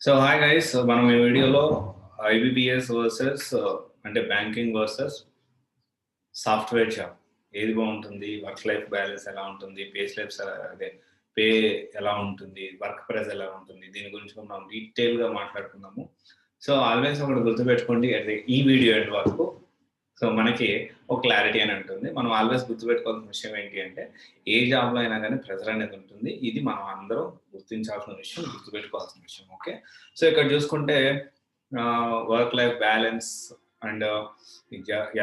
So hi guys, మనం ఈ వీడియోలో ఐబిపిఎస్ వర్సెస్ అంటే బ్యాంకింగ్ వర్సెస్ సాఫ్ట్వేర్ జాబ్ ఏది బాగుంటుంది, వర్క్ లైఫ్ బ్యాలెన్స్ ఎలా ఉంటుంది, పే స్లిప్స్ అదే పే ఎలా ఉంటుంది, వర్క్ ప్రెస్ ఎలా ఉంటుంది, దీని గురించి మనం డీటెయిల్గా మాట్లాడుకుందాము. సో ఆల్వేస్ ఒకటి గుర్తుపెట్టుకోండి, అదే ఈ వీడియో ఎండ్ వరకు సో మనకి ఒక క్లారిటీ అని ఉంటుంది. మనం ఆల్వేస్ గుర్తుపెట్టుకోవాల్సిన విషయం ఏంటి అంటే, ఏ జాబ్లో అయినా కానీ ప్రెజర్ అనేది ఉంటుంది. ఇది మనం అందరం గుర్తించాల్సిన విషయం, గుర్తుపెట్టుకోవాల్సిన విషయం. ఓకే, సో ఇక్కడ చూసుకుంటే వర్క్ లైఫ్ బ్యాలెన్స్ అండ్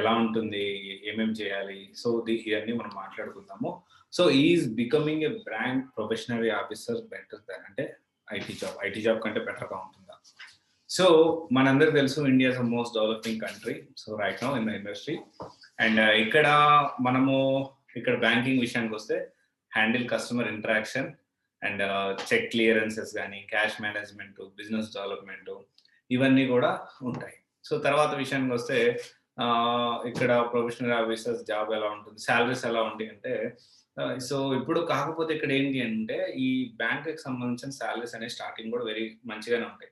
ఎలా ఉంటుంది, ఏమేమి చేయాలి, సో ఇవన్నీ మనం మాట్లాడుకుందాము. So is becoming a brand probationary officer better than అంటే ఐటీ జాబ్ కంటే బెటర్గా ఉంటుందా? సో మనందరికి తెలుసు, India is the most developing country so right now in the industry. And ఇక్కడ బ్యాంకింగ్ విషయానికి వస్తే handle customer interaction and check clearances కానీ, క్యాష్ మేనేజ్మెంట్, బిజినెస్ డెవలప్మెంట్, ఇవన్నీ కూడా ఉంటాయి. సో తర్వాత విషయానికి వస్తే ఇక్కడ ప్రొఫెషనల్ ఆఫీసర్స్ జాబ్ ఎలా ఉంటుంది, శాలరీస్ ఎలా ఉంటాయి అంటే సో ఇప్పుడు కాకపోతే ఇక్కడ ఏంటి అంటే, ఈ బ్యాంక్కి సంబంధించిన శాలరీస్ అనేవి స్టార్టింగ్ కూడా వెరీ మంచిగానే ఉంటాయి.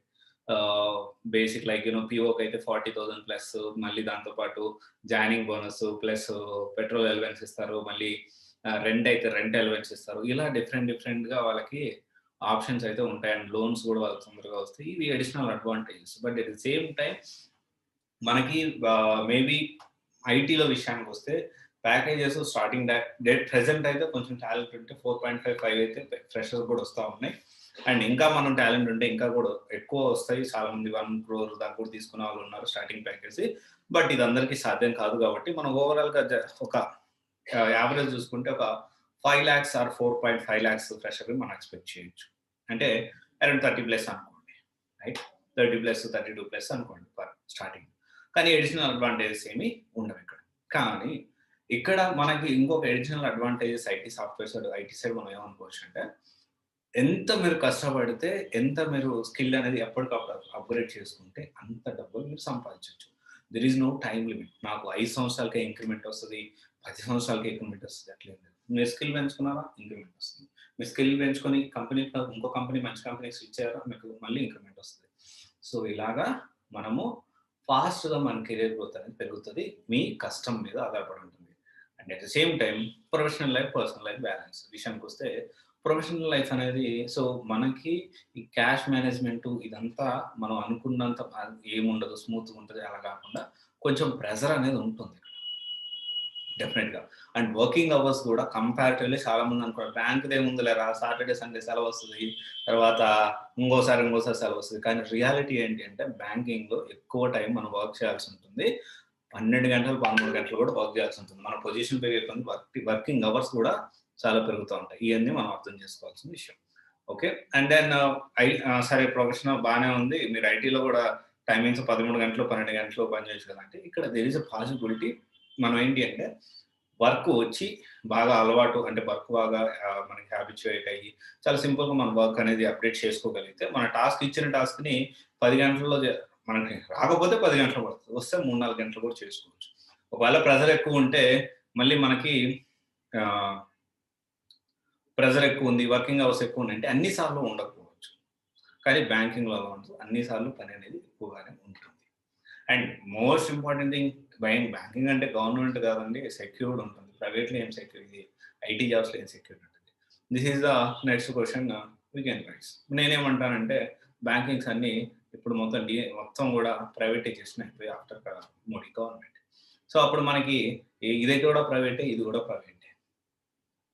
బేసిక్ లైక్ పిఓకి అయితే 40,000 ప్లస్, మళ్ళీ దాంతోపాటు joining bonus plus petrol allowance ఇస్తారు, మళ్ళీ రెంట్ అయితే రెంట్ అలవెన్స్ ఇస్తారు. ఇలా డిఫరెంట్గా వాళ్ళకి ఆప్షన్స్ అయితే ఉంటాయి. అండ్ లోన్స్ కూడా వాళ్ళకి తొందరగా వస్తాయి. ఇవి additional advantages. But at the same time మనకి మేబీ ఐటీలో విషయానికి వస్తే ప్యాకేజెస్ స్టార్టింగ్ డేట్ ప్రెసెంట్ అయితే కొంచెం టాలెంట్ ఉంటే 4.55 అయితే ఫ్రెషర్స్ కూడా వస్తూ ఉన్నాయి. అండ్ ఇంకా మనం టాలెంట్ ఉంటే ఇంకా కూడా ఎక్కువ వస్తాయి. చాలా మంది 1 crore దాకా కూడా తీసుకునే వాళ్ళు ఉన్నారు స్టార్టింగ్ ప్యాకేజ్. బట్ ఇది అందరికీ సాధ్యం కాదు కాబట్టి మనం ఓవరాల్గా ఒక యావరేజ్ చూసుకుంటే ఒక 5 lakhs ఆర్ 4.5 lakhs ఫ్రెషర్ మనం ఎక్స్పెక్ట్ చేయొచ్చు. అంటే అరౌండ్ 30+ అనుకోండి, రైట్? 30+ 32+ అనుకోండి పర్ స్టార్టింగ్. కానీ ఎడిషనల్ అడ్వాంటేజెస్ ఏమి ఉండవు ఇక్కడ. కానీ ఇక్కడ మనకి ఇంకొక ఎడిషనల్ అడ్వాంటేజెస్ ఐటీ సైడ్ మనం ఏమనుకోవచ్చు అంటే, ఎంత మీరు కష్టపడితే, ఎంత మీరు స్కిల్ అనేది ఎప్పటికప్పుడు అప్గ్రేడ్ చేసుకుంటే అంత డబ్బులు మీరు సంపాదించవచ్చు. There is no time limit. నాకు 5 సంవత్సరాలకే ఇంక్రిమెంట్ వస్తుంది, 10 సంవత్సరాలకే ఇంక్రిమెంట్ వస్తుంది, అట్లేదు. మీరు స్కిల్ పెంచుకున్నారా, ఇంక్రిమెంట్ వస్తుంది. మీరు స్కిల్ పెంచుకొని ఇంకో కంపెనీ మంచి కంపెనీకి స్విచ్ అయ్యారా, మీకు మళ్ళీ ఇంక్రిమెంట్ వస్తుంది. సో ఇలాగా మనము ఫాస్ట్గా మన కెరీర్ గ్రోత్ అనేది పెరుగుతుంది. మీ కష్టం మీద ఆధారపడి ఉంటుంది. And at the same time professional life, personal life balance విషయానికి వస్తే, ప్రొఫెషనల్ లైఫ్ అనేది సో మనకి ఈ క్యాష్ మేనేజ్మెంట్ ఇదంతా మనం అనుకున్నంత ఏముండదు, స్మూత్గా ఉంటుంది. అలా కాకుండా కొంచెం ప్రెజర్ అనేది ఉంటుంది డెఫినెట్గా. అండ్ వర్కింగ్ అవర్స్ కూడా కంపారిటివ్లీ చాలా మంది అనుకోండి, బ్యాంకుది ఏముంది లేరా, సాటర్డే సండే సెలవు వస్తుంది, తర్వాత ఇంకోసారి సెలవు వస్తుంది. కానీ రియాలిటీ ఏంటి అంటే, బ్యాంకింగ్లో ఎక్కువ టైం మనం వర్క్ చేయాల్సి ఉంటుంది. 12 గంటలు 13 గంటలు కూడా వర్క్ చేయాల్సి ఉంటుంది. మన పొజిషన్ పెరిగే కొద్ది వర్కింగ్ అవర్స్ కూడా చాలా పెరుగుతూ ఉంటాయి. ఇవన్నీ మనం అర్థం చేసుకోవాల్సిన విషయం. ఓకే, అండ్ దెన్ సరే ప్రొఫెషనల్ బాగానే ఉంది, మీరు ఐటీలో కూడా టైమింగ్స్ 13 గంటలు 12 గంటలు పని చేయొచ్చు కదా అంటే, ఇక్కడ దేర్ ఈస్ అ పాసిబిలిటీ. మనం ఏంటి అంటే వర్క్ వచ్చి బాగా అలవాటు అంటే వర్క్ బాగా మనకి హ్యాబిచుయేట్ అయ్యి చాలా సింపుల్గా మన వర్క్ అనేది అప్డేట్ చేసుకోగలిగితే, మన ఇచ్చిన టాస్క్ని 10 గంటల్లో మనకి రాకపోతే 10 గంటలు పడుతుంది, వస్తే 3-4 గంటలు కూడా చేసుకోవచ్చు. ఒకవేళ ప్రెజర్ ఎక్కువ ఉంటే మళ్ళీ మనకి ప్రెజర్ ఎక్కువ ఉంది, వర్కింగ్ అవర్స్ ఎక్కువ ఉన్నాయంటే అన్నిసార్లు ఉండకపోవచ్చు. కానీ బ్యాంకింగ్లో అలా ఉంటుంది, అన్నిసార్లు పని అనేది ఎక్కువగానే ఉంటుంది. And most important thing, banking అంటే గవర్నమెంట్ కాదండి, సెక్యూర్డ్ ఉంటుంది. ప్రైవేట్లో ఏం సెక్యూర్, ఇది ఐటీ జాబ్స్లో ఏం సెక్యూర్ ఉంటుంది? This is the next question we can rice. నేనేమంటానంటే, బ్యాంకింగ్స్ అన్నీ ఇప్పుడు మొత్తం కూడా ప్రైవేటైజేషన్ అయిపోయి ఆఫ్టర్ మోడీ గవర్నమెంట్. సో అప్పుడు మనకి ఇది కూడా ప్రైవేటే, ఇది కూడా ప్రైవేటే.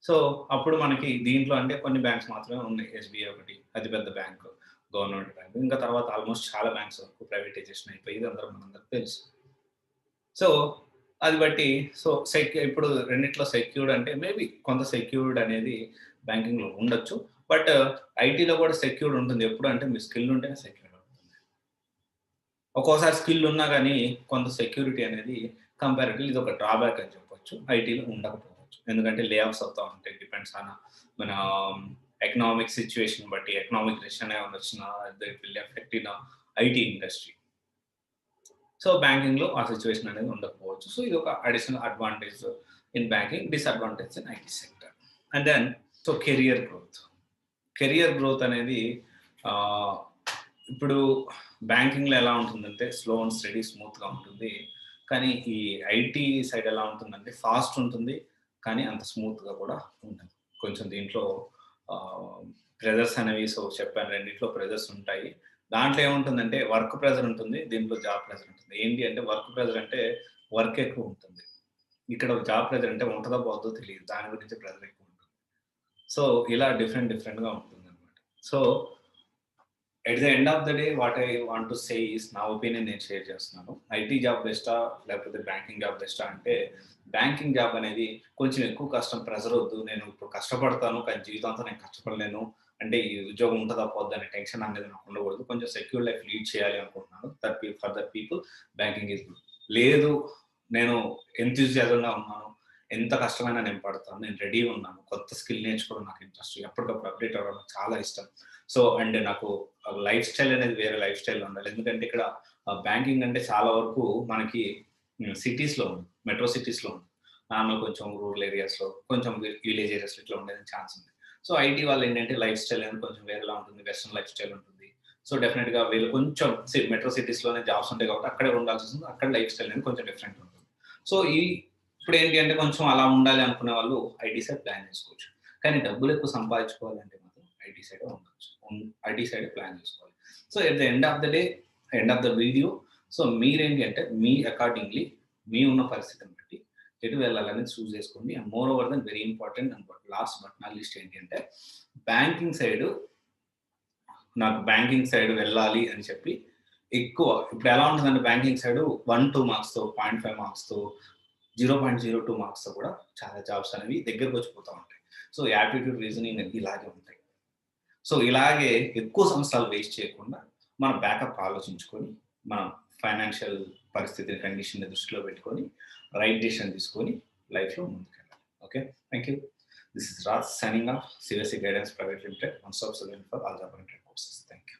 సో అప్పుడు మనకి దీంట్లో అంటే కొన్ని బ్యాంక్స్ మాత్రమే ఉన్నాయి. ఎస్బీఐ ఒకటి అతిపెద్ద బ్యాంకు, గవర్నమెంట్ బ్యాంక్. ఇంకా తర్వాత ఆల్మోస్ట్ చాలా బ్యాంక్స్ ప్రైవేటైజేషన్ అయిపోయి మనందరికి తెలుసు. సో అది బట్టి సో ఇప్పుడు రెండిట్లో సెక్యూర్డ్ అంటే మేబీ కొంత సెక్యూర్డ్ అనేది బ్యాంకింగ్లో ఉండొచ్చు. బట్ ఐటీలో కూడా సెక్యూర్డ్ ఉంటుంది. ఎప్పుడు అంటే మీ స్కిల్ ఉంటేనే సెక్యూర్డ్ ఉంటుంది. ఒక్కోసారి స్కిల్ ఉన్నా కానీ కొంత సెక్యూరిటీ అనేది కంపారిటివ్లీ ఇది ఒక డ్రాబ్యాక్ అని చెప్పొచ్చు, ఐటీలో ఉండకపోవచ్చు. ఎందుకంటే లే ఆఫ్స్ అవుతూ ఉంటాయి, డిపెండ్స్ ఆన్ మన ఎకనామిక్ సిచ్యువేషన్ బట్టి. ఎకనామిక్ రెషన్ ఏమైనా వచ్చినా that will effect in IT industry. So బ్యాంకింగ్లో ఆ సిచ్యువేషన్ అనేది ఉండకపోవచ్చు. సో ఇది ఒక additional advantage in banking, disadvantage in IT sector. And then so career growth అనేది ఇప్పుడు బ్యాంకింగ్‌లో ఎలా ఉంటుందంటే స్లో అండ్ స్టడీ స్మూత్‌గా ఉంటుంది. కానీ ఈ ఐటీ సైడ్ ఎలా ఉంటుందంటే ఫాస్ట్ ఉంటుంది. కానీ అంత స్మూత్‌గా కూడా ఉండదు. కొంచెం దీంట్లో ఆహ్, ప్రెషర్స్ అనేవి చెప్పాను రెండిట్లో ప్రెషర్స్ ఉంటాయి. దాంట్లో ఏముంటుందంటే వర్క్ ప్రెషర్ ఉంటుంది. దీంట్లో జాబ్ ప్రెషర్ ఉంటుంది. ఏంటి అంటే వర్క్ ప్రెషర్ అంటే వర్క్ ఎక్కువ ఉంటుంది. ఇక్కడ జాబ్ ప్రెషర్ అంటే ఉంటదో పోద్దో తెలీదు. దాని గురించి ప్రెషర్ ఎక్కువ ఉంటుంది. సో, ఇలా డిఫరెంట్‌గా ఉంటుందనమాట. So at the end of the day what I want to say is నా ఒపీనియన్ నేను షేర్ చేస్తున్నాను. ఐటీ జాబ్ బెస్టా? లేకపోతే బ్యాంకింగ్ జాబ్ బెస్టా? అంటే బ్యాంకింగ్ జాబ్ అనేది కొంచెం ఎక్కువ కష్టం, ప్రెషర్ వద్దు. నేను ఇప్పుడు కష్టపడతాను కానీ జీవితాంతం నేను కష్టపడలేను. అంటే ఈ ఉద్యోగం ఉంటదా? పోద్దా? అనే టెన్షన్ అనేది నాకు ఉండకూడదు. కొంచెం సెక్యూర్ లైఫ్ లీడ్ చేయాలి అనుకుంటున్నాను. For that people banking is good. లేదు నేను ఎంథూసియాజంగా ఉన్నాను. ఎంత కష్టమైనా నేను పడతాను. నేను రెడీగా ఉన్నాను. కొత్త స్కిల్ నేర్చుకోవడం నాకు ఇంట్రెస్ట్. ఎప్పటికప్పుడు అప్డేట్ అవ్వడం నాకు చాలా ఇష్టం. సో, అండ్ నాకు లైఫ్ స్టైల్ అనేది వేరే లైఫ్ స్టైల్‌లో ఉండాలి. ఎందుకంటే ఇక్కడ బ్యాంకింగ్ అంటే చాలా వరకు మనకి సిటీస్‌లో ఉంది. మెట్రో సిటీస్‌లో ఉంది. నార్మల్ కొంచెం రూరల్ ఏరియాస్‌లో, కొంచెం విలేజ్ ఏరియాస్‌లో ఇట్లా ఉండేదానికి ఛాన్స్ ఉంది. సో, ఐటీ వాళ్ళేంటంటే లైఫ్ స్టైల్ అనేది కొంచెం వేరేలా ఉంటుంది. వెస్టర్న్ లైఫ్ స్టైల్ ఉంటుంది. సో, డెఫినిట్‌గా వీళ్ళు కొంచెం మెట్రో సిటీస్‌లోనే జాబ్స్ ఉంటాయి కాబట్టి అక్కడే ఉండాల్సొస్తుంది. అక్కడ లైఫ్ స్టైల్ అనేది కొంచెం డిఫరెంట్ ఉంటుంది. సో, ఇప్పుడేంటి అంటే కొంచెం అలా ఉండాలి అనుకునే వాళ్ళు ఐటీ సైడ్ ప్లాన్ చేసుకోవచ్చు. కానీ డబ్బులు ఎక్కువ సంపాదించుకోవాలంటే మాత్రం ఐటీ సైడే ఉండొచ్చు. ఐటీ సైడే ప్లాన్ చేసుకోవాలి. So, at the end of the day, end of the video so, మీరేంటి అంటే మీ అకార్డింగ్‌లీ మీ ఉన్న పరిస్థితిని బట్టి ఎటు వెళ్ళాలనేది చూజ్ చేసుకోండి. And moreover then very important and last but not least ఏంటి అంటే బ్యాంకింగ్ సైడు నాకు బ్యాంకింగ్ సైడ్ వెళ్ళాలి అని చెప్పి ఎక్కువ ఇప్పుడు ఎలా ఉంటుందంటే బ్యాంకింగ్ సైడ్ 1, 2 మార్క్స్‌తో, 0.5 మార్క్స్‌తో, 0.02 మార్క్స్‌తో కూడా చాలా జాబ్స్ అనేవి దగ్గరకు వచ్చిపోతా ఉంటాయి. సో, యాప్టిట్యూడ్, రీజనింగ్ అనేది ఇలాగే ఉంటాయి. సో, ఇలాగే ఎక్కువ సంవత్సరాలు వేస్ట్ చేయకుండా మన బ్యాకప్ ఆలోచించుకొని, మన ఫైనాన్షియల్ పరిస్థితిని, కండిషన్‌ని దృష్టిలో పెట్టుకొని రైట్ డెసిషన్ తీసుకొని లైఫ్‌లో ముందుకెళ్ళాలి. Okay. Thank you. This is Raj signing off. CSC guidance private limited. One stop solution for all job oriented courses. Thank you.